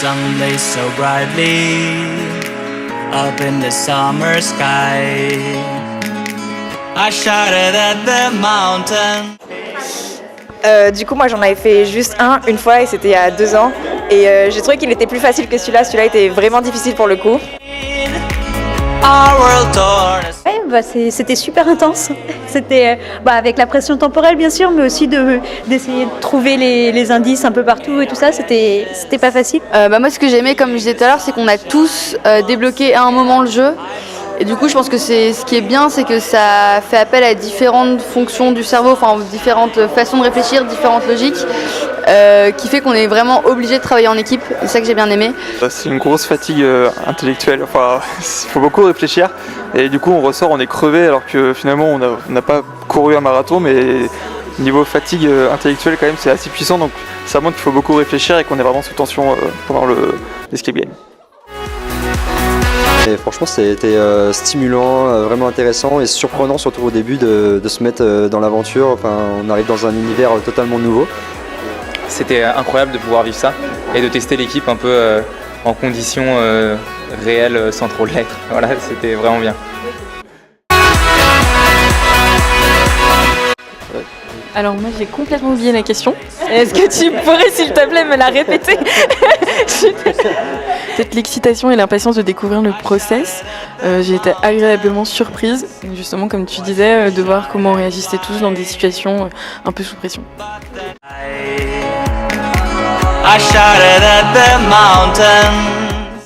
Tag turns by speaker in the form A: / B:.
A: sun blazed so brightly up in the summer sky. I shouted at the mountain.
B: Du coup, moi, j'en avais fait juste une fois, et c'était il y a 2 ans. Et j'ai trouvé qu'il était plus facile que celui-là. Celui-là était vraiment difficile pour le coup.
C: Ouais, c'était super intense. C'était avec la pression temporelle bien sûr, mais aussi d'essayer de trouver les indices un peu partout et tout ça, c'était pas facile.
D: Moi ce que j'aimais, comme je disais tout à l'heure, c'est qu'on a tous débloqué à un moment le jeu. Et du coup je pense que ce qui est bien, c'est que ça fait appel à différentes fonctions du cerveau, enfin différentes façons de réfléchir, différentes logiques, qui fait qu'on est vraiment obligé de travailler en équipe. C'est ça que j'ai bien aimé.
E: C'est une grosse fatigue intellectuelle, enfin il faut beaucoup réfléchir et du coup on ressort, on est crevé alors que finalement on n'a pas couru un marathon, mais niveau fatigue intellectuelle quand même c'est assez puissant, donc ça montre qu'il faut beaucoup réfléchir et qu'on est vraiment sous tension pendant l'escape game.
F: Et franchement, c'était stimulant, vraiment intéressant et surprenant, surtout au début, de se mettre dans l'aventure. Enfin, on arrive dans un univers totalement nouveau.
G: C'était incroyable de pouvoir vivre ça et de tester l'équipe un peu en conditions réelles sans trop l'être. Voilà, c'était vraiment bien.
H: Alors moi j'ai complètement oublié la question. Est-ce que tu pourrais s'il te plaît me la répéter? Peut-être l'excitation et l'impatience de découvrir le process. J'ai été agréablement surprise, justement comme tu disais, de voir comment on réagissait tous dans des situations un peu sous pression.
A: I shouted at the mountain.